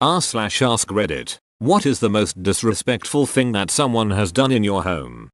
r/ask Reddit. What is the most disrespectful thing that someone has done in your home?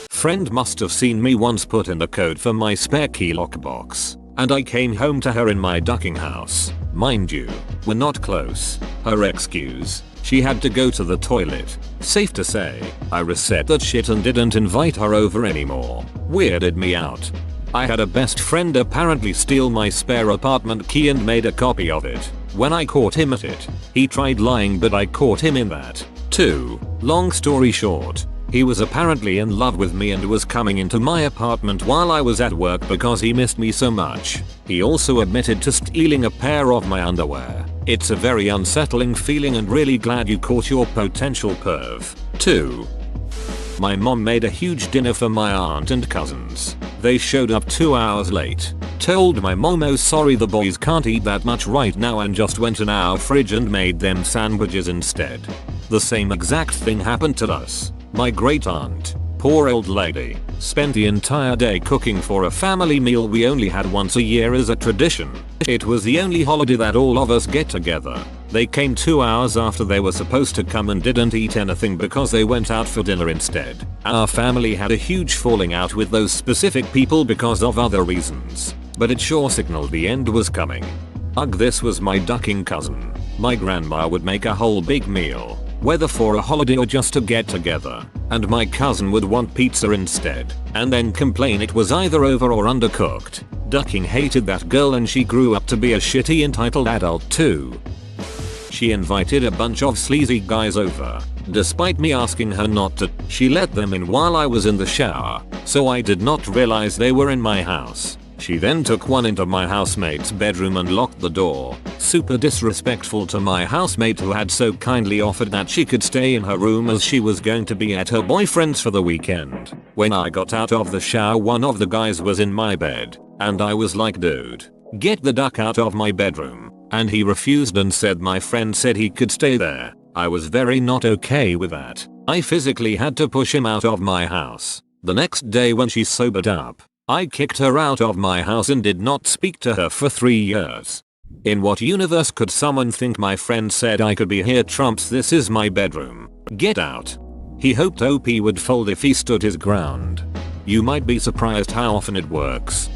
Friend must have seen me once put in the code for my spare key lockbox, and I came home to her in my ducking house. Mind you, we're not close. Her excuse: she had to go to the toilet. Safe to say, I reset that shit and didn't invite her over anymore. Weirded me out. I had a best friend apparently steal my spare apartment key and made a copy of it. When I caught him at it, he tried lying, but I caught him in that too. Long story short, he was apparently in love with me and was coming into my apartment while I was at work because he missed me so much. He also admitted to stealing a pair of my underwear. It's a very unsettling feeling and really glad you caught your potential perv. 2. My mom made a huge dinner for my aunt and cousins. They showed up 2 hours late. Told my mom, oh sorry, the boys can't eat that much right now, and just went in our fridge and made them sandwiches instead. The same exact thing happened to us. My great aunt, poor old lady, spent the entire day cooking for a family meal we only had once a year as a tradition. It was the only holiday that all of us get together. They came 2 hours after they were supposed to come and didn't eat anything because they went out for dinner instead. Our family had a huge falling out with those specific people because of other reasons, but it sure signaled the end was coming. Ugh, this was my ducking cousin. My grandma would make a whole big meal, whether for a holiday or just to get together, and my cousin would want pizza instead, and then complain it was either over or undercooked. Ducking hated that girl and she grew up to be a shitty entitled adult too. She invited a bunch of sleazy guys over. Despite me asking her not to, she let them in while I was in the shower, so I did not realize they were in my house. She then took one into my housemate's bedroom and locked the door. Super disrespectful to my housemate, who had so kindly offered that she could stay in her room as she was going to be at her boyfriend's for the weekend. When I got out of the shower, one of the guys was in my bed, and I was like, dude, get the duck out of my bedroom. And he refused and said my friend said he could stay there. I was very not okay with that. I physically had to push him out of my house. The next day when she sobered up, I kicked her out of my house and did not speak to her for 3 years. In what universe could someone think my friend said I could be here trumps this is my bedroom? Get out. He hoped OP would fold if he stood his ground. You might be surprised how often it works.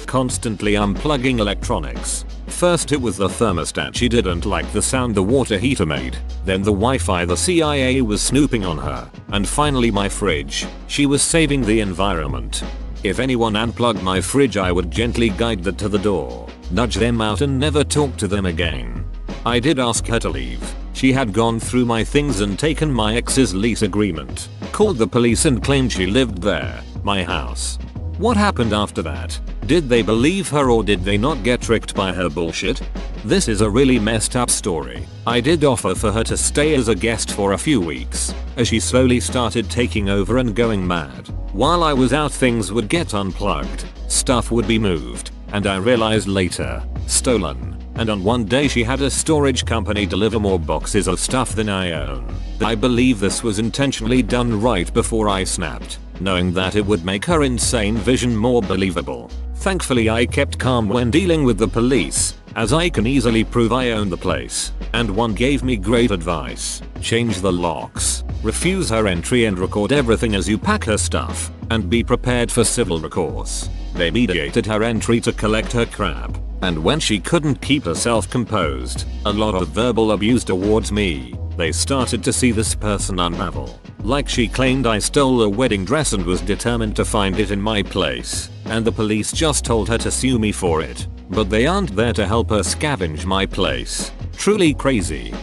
Constantly unplugging electronics. First it was the thermostat, she didn't like the sound the water heater made. Then the Wi-Fi, the CIA was snooping on her. And finally my fridge, she was saving the environment. If anyone unplugged my fridge, I would gently guide them to the door, nudge them out and never talk to them again. I did ask her to leave. She had gone through my things and taken my ex's lease agreement, called the police and claimed she lived there, my house. What happened after that? Did they believe her or did they not get tricked by her bullshit? This is a really messed up story. I did offer for her to stay as a guest for a few weeks, as she slowly started taking over and going mad. While I was out, things would get unplugged, stuff would be moved, and I realized later, stolen. And on one day she had a storage company deliver more boxes of stuff than I own. I believe this was intentionally done right before I snapped, knowing that it would make her insane vision more believable. Thankfully I kept calm when dealing with the police, as I can easily prove I own the place, and one gave me great advice: change the locks, refuse her entry and record everything as you pack her stuff, and be prepared for civil recourse. They mediated her entry to collect her crap, and when she couldn't keep herself composed, a lot of verbal abuse towards me, they started to see this person unravel. Like she claimed I stole a wedding dress and was determined to find it in my place, and the police just told her to sue me for it, but they aren't there to help her scavenge my place. Truly crazy.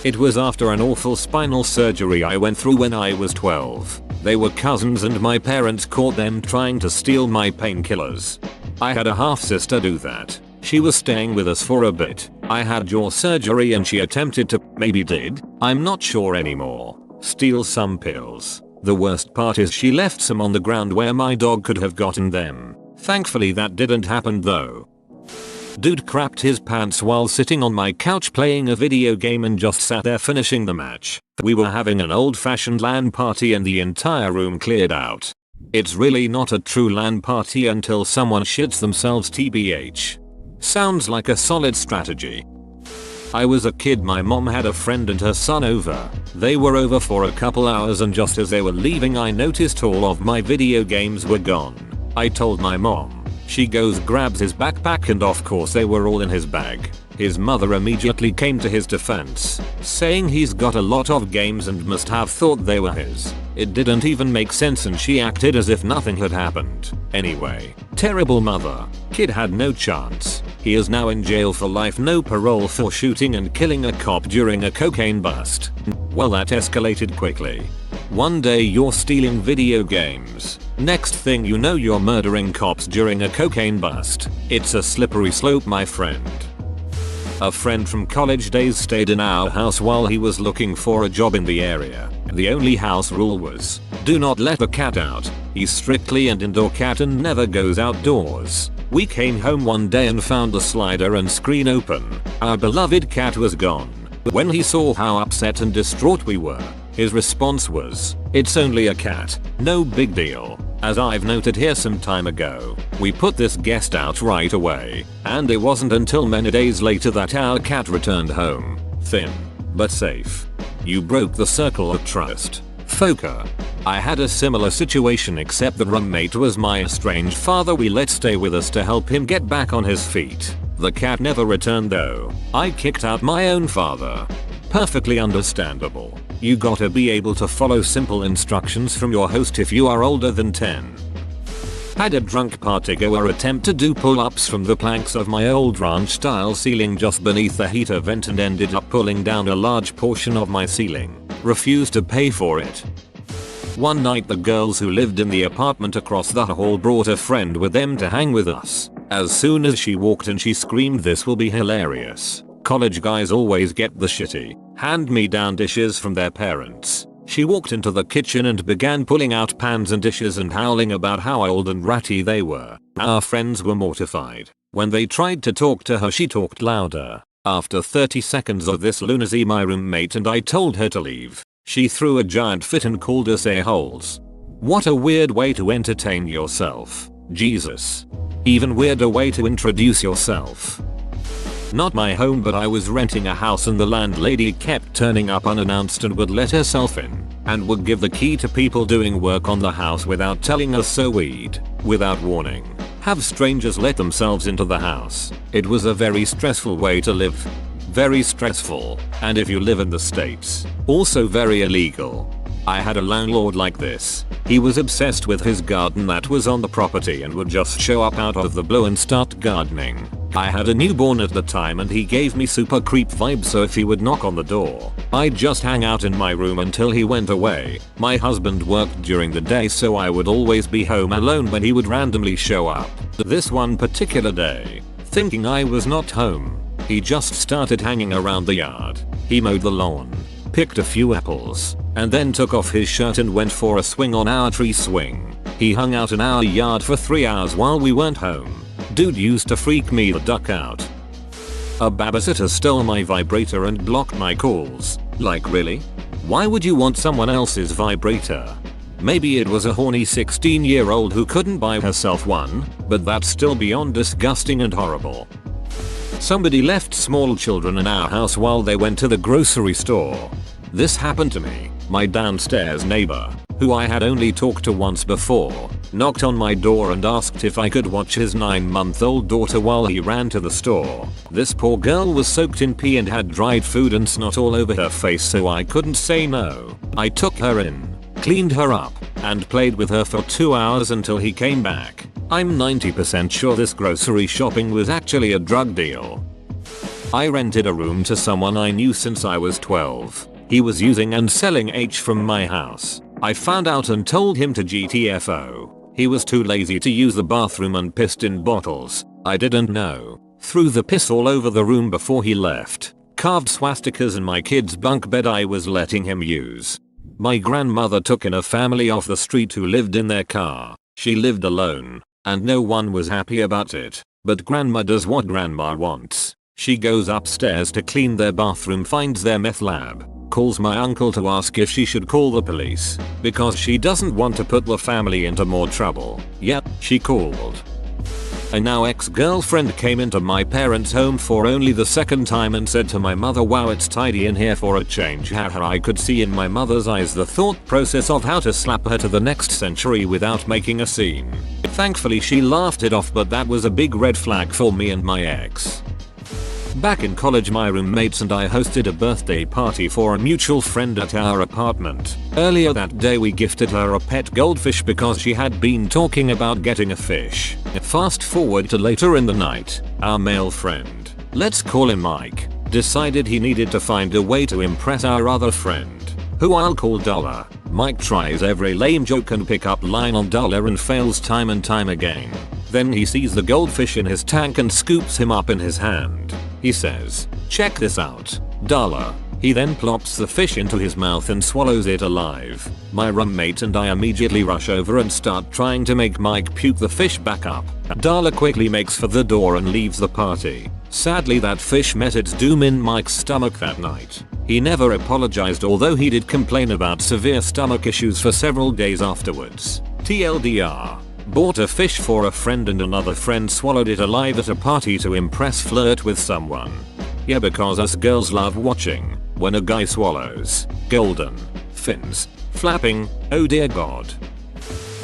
It was after an awful spinal surgery I went through when I was 12. They were cousins and my parents caught them trying to steal my painkillers. I had a half sister do that. She was staying with us for a bit. I had jaw surgery and she attempted to, maybe did, I'm not sure anymore, steal some pills. The worst part is she left some on the ground where my dog could have gotten them. Thankfully that didn't happen though. Dude crapped his pants while sitting on my couch playing a video game and just sat there finishing the match. We were having an old-fashioned LAN party and the entire room cleared out. It's really not a true LAN party until someone shits themselves, tbh. Sounds like a solid strategy. I was a kid, my mom had a friend and her son over. They were over for a couple hours and just as they were leaving I noticed all of my video games were gone. I told my mom. She goes grabs his backpack and of course they were all in his bag. His mother immediately came to his defense, saying he's got a lot of games and must have thought they were his. It didn't even make sense and she acted as if nothing had happened. Anyway, terrible mother. Kid had no chance. He is now in jail for life, no parole for shooting and killing a cop during a cocaine bust. Well, that escalated quickly. One day you're stealing video games. Next thing you know you're murdering cops during a cocaine bust. It's a slippery slope, my friend. A friend from college days stayed in our house while he was looking for a job in the area. The only house rule was, do not let the cat out. He's strictly an indoor cat and never goes outdoors. We came home one day and found the slider and screen open. Our beloved cat was gone. When he saw how upset and distraught we were, his response was, "It's only a cat, no big deal." As I've noted here some time ago, we put this guest out right away, and it wasn't until many days later that our cat returned home, thin, but safe. You broke the circle of trust. Foka. I had a similar situation except the roommate was my estranged father we let stay with us to help him get back on his feet. The cat never returned though. I kicked out my own father. Perfectly understandable. You gotta be able to follow simple instructions from your host if you are older than 10. Had a drunk partygoer attempt to do pull-ups from the planks of my old ranch style ceiling just beneath the heater vent and ended up pulling down a large portion of my ceiling. Refused to pay for it. One night the girls who lived in the apartment across the hall brought a friend with them to hang with us. As soon as she walked in she screamed, "This will be hilarious. College guys always get the shitty, hand-me-down dishes from their parents." She walked into the kitchen and began pulling out pans and dishes and howling about how old and ratty they were. Our friends were mortified. When they tried to talk to her she talked louder. After 30 seconds of this lunacy my roommate and I told her to leave. She threw a giant fit and called us a-holes. What a weird way to entertain yourself. Jesus. Even weirder way to introduce yourself. Not my home, but I was renting a house and the landlady kept turning up unannounced and would let herself in and would give the key to people doing work on the house without telling us, so we'd, without warning, have strangers let themselves into the house. It was a very stressful way to live. Very stressful, and if you live in the States, also very illegal. I had a landlord like this. He was obsessed with his garden that was on the property and would just show up out of the blue and start gardening. I had a newborn at the time and he gave me super creep vibes, so if he would knock on the door, I'd just hang out in my room until he went away. My husband worked during the day so I would always be home alone when he would randomly show up. This one particular day, thinking I was not home, he just started hanging around the yard. He mowed the lawn, picked a few apples, and then took off his shirt and went for a swing on our tree swing. He hung out in our yard for 3 hours while we weren't home. Dude used to freak me the duck out. A babysitter stole my vibrator and blocked my calls. Like, really? Why would you want someone else's vibrator? Maybe it was a horny 16-year-old who couldn't buy herself one, but that's still beyond disgusting and horrible. Somebody left small children in our house while they went to the grocery store. This happened to me. My downstairs neighbor, who I had only talked to once before, knocked on my door and asked if I could watch his 9-month-old daughter while he ran to the store. This poor girl was soaked in pee and had dried food and snot all over her face, so I couldn't say no. I took her in, cleaned her up, and played with her for 2 hours until he came back. I'm 90% sure this grocery shopping was actually a drug deal. I rented a room to someone I knew since I was 12. He was using and selling H from my house. I found out and told him to GTFO. He was too lazy to use the bathroom and pissed in bottles. I didn't know. Threw the piss all over the room before he left. Carved swastikas in my kid's bunk bed I was letting him use. My grandmother took in a family off the street who lived in their car. She lived alone, and no one was happy about it. But grandma does what grandma wants. She goes upstairs to clean their bathroom, finds their meth lab, calls my uncle to ask if she should call the police, because she doesn't want to put the family into more trouble. Yep, she called. A now ex-girlfriend came into my parents' home for only the second time and said to my mother, "Wow, it's tidy in here for a change." Haha, I could see in my mother's eyes the thought process of how to slap her to the next century without making a scene. Thankfully she laughed it off, but that was a big red flag for me and my ex. Back in college, my roommates and I hosted a birthday party for a mutual friend at our apartment. Earlier that day we gifted her a pet goldfish because she had been talking about getting a fish. Fast forward to later in the night, our male friend, let's call him Mike, decided he needed to find a way to impress our other friend, who I'll call Dollar. Mike tries every lame joke and pick up line on Dollar and fails time and time again. Then he sees the goldfish in his tank and scoops him up in his hand. He says, "Check this out, Dollar." He then plops the fish into his mouth and swallows it alive. My roommate and I immediately rush over and start trying to make Mike puke the fish back up. Dollar quickly makes for the door and leaves the party. Sadly, that fish met its doom in Mike's stomach that night. He never apologized, although he did complain about severe stomach issues for several days afterwards. TLDR. Bought a fish for a friend and another friend swallowed it alive at a party to impress, flirt with someone. Yeah, because us girls love watching when a guy swallows. Golden fins flapping, oh dear god.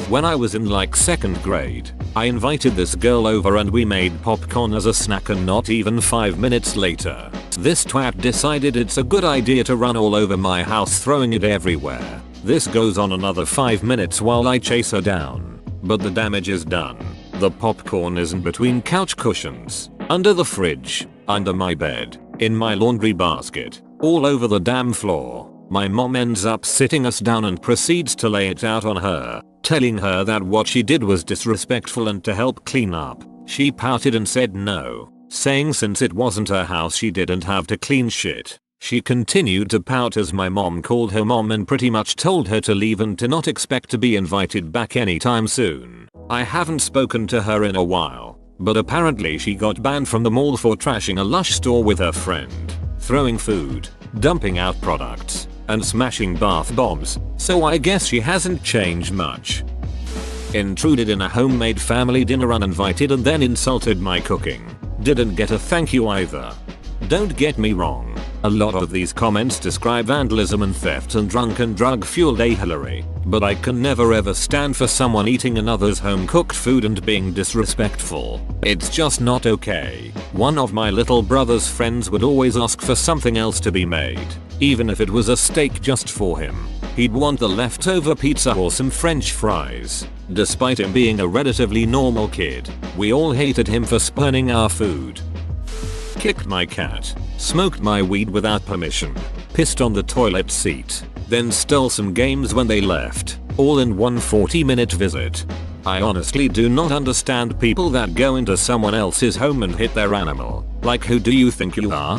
When I was in like 2nd grade, I invited this girl over and we made popcorn as a snack, and not even 5 minutes later, this twat decided it's a good idea to run all over my house throwing it everywhere. This goes on another 5 minutes while I chase her down. But the damage is done. The popcorn isn't between couch cushions, under the fridge, under my bed, in my laundry basket, all over the damn floor. My mom ends up sitting us down and proceeds to lay it out on her, telling her that what she did was disrespectful and to help clean up. She pouted and said no, saying since it wasn't her house she didn't have to clean shit. She continued to pout as my mom called her mom and pretty much told her to leave and to not expect to be invited back anytime soon. I haven't spoken to her in a while, but apparently she got banned from the mall for trashing a Lush store with her friend, throwing food, dumping out products, and smashing bath bombs, so I guess she hasn't changed much. Intruded in a homemade family dinner uninvited and then insulted my cooking. Didn't get a thank you either. Don't get me wrong, a lot of these comments describe vandalism and theft and drunken drug-fueled ahalery, but I can never ever stand for someone eating another's home-cooked food and being disrespectful. It's just not okay. One of my little brother's friends would always ask for something else to be made, even if it was a steak just for him. He'd want the leftover pizza or some French fries. Despite him being a relatively normal kid, we all hated him for spurning our food. Kicked my cat, smoked my weed without permission, pissed on the toilet seat, then stole some games when they left, all in one 40-minute visit. I honestly do not understand people that go into someone else's home and hit their animal. Like, who do you think you are?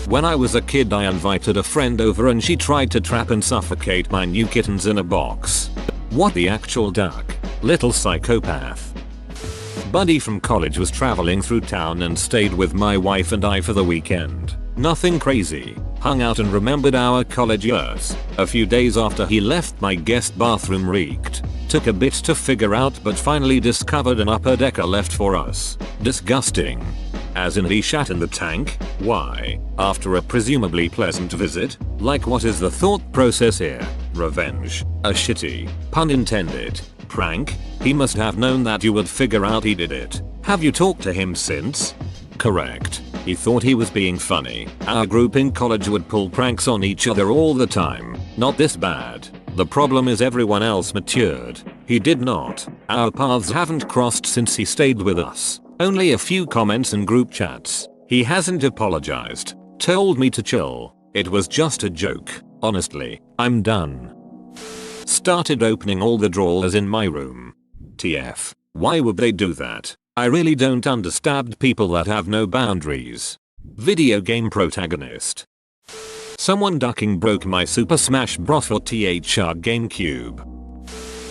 When I was a kid, I invited a friend over and she tried to trap and suffocate my new kittens in a box. What the actual duck? Little psychopath. Buddy from college was traveling through town and stayed with my wife and I for the weekend. Nothing crazy. Hung out and remembered our college years. A few days after he left, my guest bathroom reeked. Took a bit to figure out, but finally discovered an upper decker left for us. Disgusting. As in he shat in the tank? Why? After a presumably pleasant visit? Like, what is the thought process here? Revenge? A shitty, pun intended, prank? He must have known that you would figure out he did it. Have you talked to him since? Correct. He thought he was being funny. Our group in college would pull pranks on each other all the time. Not this bad. The problem is everyone else matured. He did not. Our paths haven't crossed since he stayed with us. Only a few comments and group chats. He hasn't apologized. Told me to chill. It was just a joke. Honestly, I'm done. Started opening all the drawers in my room. TF. Why would they do that? I really don't understand people that have no boundaries. Video game protagonist. Someone ducking broke my Super Smash Bros. For THR GameCube.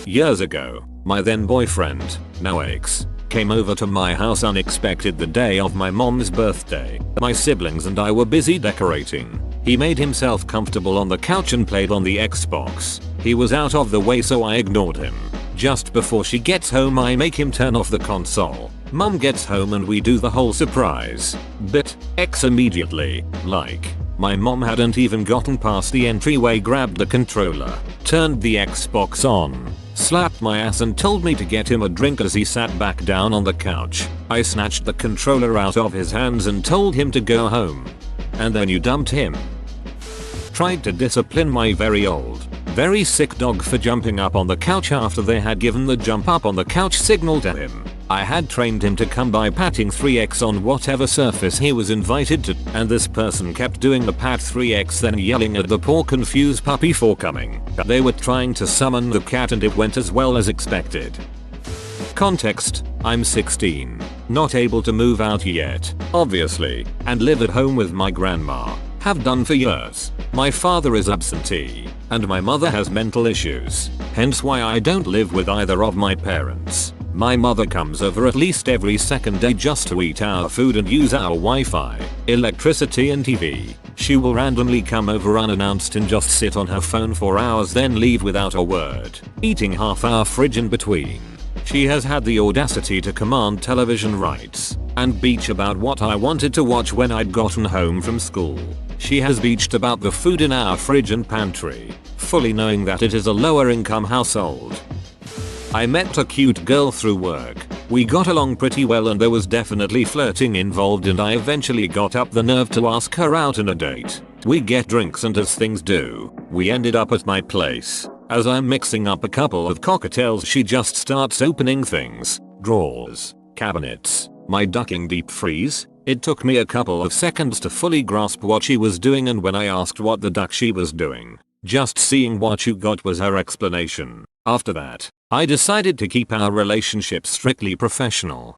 Years ago, my then boyfriend, now ex, came over to my house unexpected the day of my mom's birthday. My siblings and I were busy decorating. He made himself comfortable on the couch and played on the Xbox. He was out of the way, so I ignored him. Just before she gets home I make him turn off the console. Mum gets home and we do the whole surprise bit. X immediately, like, my mom hadn't even gotten past the entryway, grabbed the controller, turned the Xbox on, slapped my ass and told me to get him a drink as he sat back down on the couch. I snatched the controller out of his hands and told him to go home. And then you dumped him. Tried to discipline my very old, very sick dog for jumping up on the couch after they had given the jump up on the couch signal to him. I had trained him to come by patting 3x on whatever surface he was invited to, and this person kept doing the pat 3x then yelling at the poor confused puppy for coming. They were trying to summon the cat and it went as well as expected. Context: I'm 16, not able to move out yet, obviously, and live at home with my grandma. Have done for years. My father is absentee, and my mother has mental issues, hence why I don't live with either of my parents. My mother comes over at least every second day just to eat our food and use our Wi-Fi, electricity and TV. She will randomly come over unannounced and just sit on her phone for hours then leave without a word, eating half our fridge in between. She has had the audacity to command television rights and bitch about what I wanted to watch when I'd gotten home from school. She has bitched about the food in our fridge and pantry, fully knowing that it is a lower income household. I met a cute girl through work. We got along pretty well and there was definitely flirting involved and I eventually got up the nerve to ask her out on a date. We get drinks and as things do, we ended up at my place. As I'm mixing up a couple of cocktails she just starts opening things, drawers, cabinets, my ducking deep freeze. It took me a couple of seconds to fully grasp what she was doing and when I asked what the duck she was doing, just seeing what you got was her explanation. After that, I decided to keep our relationship strictly professional.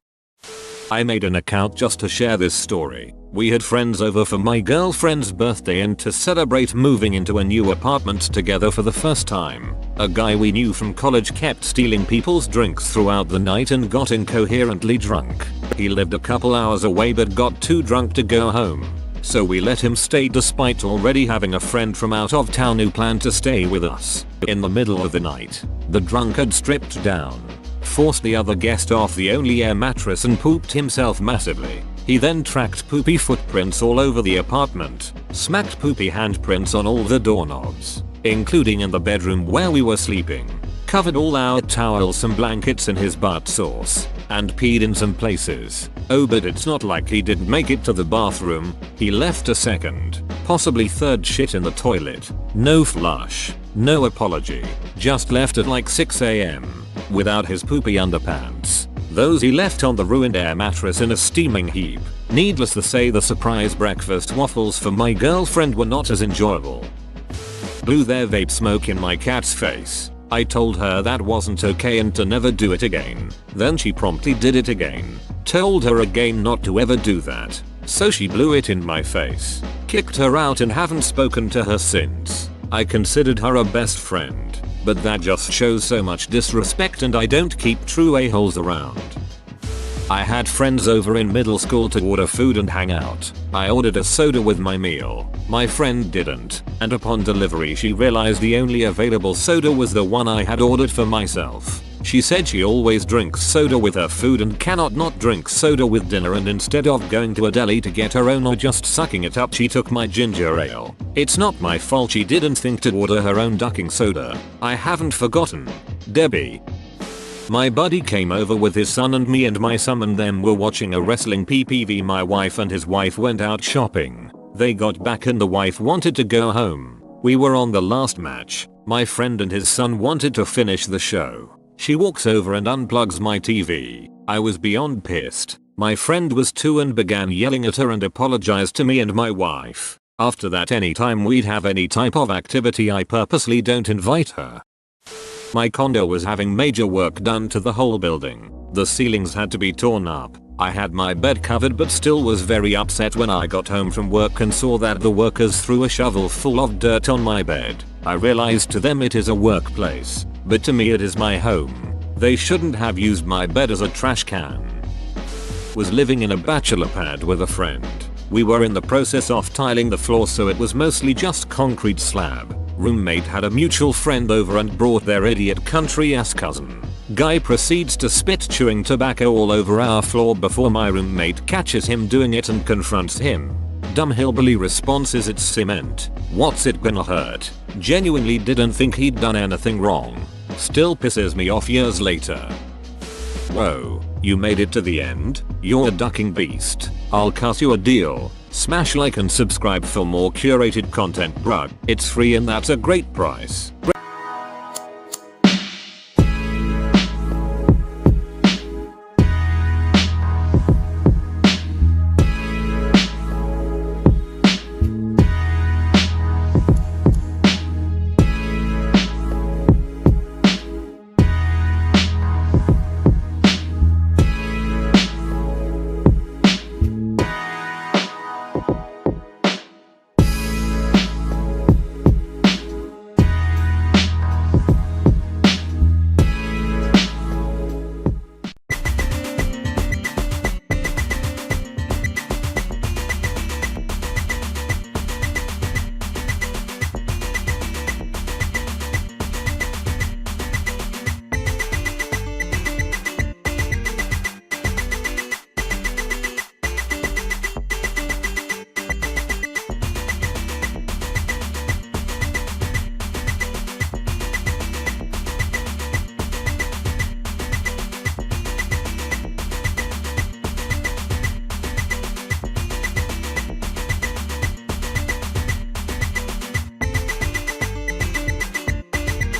I made an account just to share this story. We had friends over for my girlfriend's birthday and to celebrate moving into a new apartment together for the first time. A guy we knew from college kept stealing people's drinks throughout the night and got incoherently drunk. He lived a couple hours away but got too drunk to go home. So we let him stay despite already having a friend from out of town who planned to stay with us. In the middle of the night, the drunkard stripped down, forced the other guest off the only air mattress and pooped himself massively. He then tracked poopy footprints all over the apartment, smacked poopy handprints on all the doorknobs, including in the bedroom where we were sleeping, covered all our towels and blankets in his butt sauce, and peed in some places. Oh, but it's not like he didn't make it to the bathroom. He left a second, possibly third shit in the toilet. No flush, no apology, just left at like 6 AM, without his poopy underpants. Those he left on the ruined air mattress in a steaming heap. Needless to say, the surprise breakfast waffles for my girlfriend were not as enjoyable. Blew their vape smoke in my cat's face. I told her that wasn't okay and to never do it again. Then she promptly did it again. Told her again not to ever do that. So she blew it in my face. Kicked her out and haven't spoken to her since. I considered her a best friend, but that just shows so much disrespect and I don't keep true a-holes around. I had friends over in middle school to order food and hang out. I ordered a soda with my meal. My friend didn't, and upon delivery she realized the only available soda was the one I had ordered for myself. She said she always drinks soda with her food and cannot not drink soda with dinner, and instead of going to a deli to get her own or just sucking it up, she took my ginger ale. It's not my fault she didn't think to order her own ducking soda. I haven't forgotten. Debbie. My buddy came over with his son and me and my son and them were watching a wrestling PPV. My wife and his wife went out shopping. They got back and the wife wanted to go home. We were on the last match. My friend and his son wanted to finish the show. She walks over and unplugs my TV. I was beyond pissed. My friend was too and began yelling at her and apologized to me and my wife. After that, anytime we'd have any type of activity, I purposely don't invite her. My condo was having major work done to the whole building. The ceilings had to be torn up. I had my bed covered but still was very upset when I got home from work and saw that the workers threw a shovel full of dirt on my bed. I realized to them it is a workplace, but to me it is my home. They shouldn't have used my bed as a trash can. Was living in a bachelor pad with a friend. We were in the process of tiling the floor, so it was mostly just concrete slab. Roommate had a mutual friend over and brought their idiot country ass cousin. Guy proceeds to spit chewing tobacco all over our floor before my roommate catches him doing it and confronts him. Dumb hillbilly response is it's cement. What's it gonna hurt? Genuinely didn't think he'd done anything wrong. Still pisses me off years later. Whoa, you made it to the end? You're a ducking beast. I'll cuss you a deal. Smash like and subscribe for more curated content, bruh. It's free and that's a great price.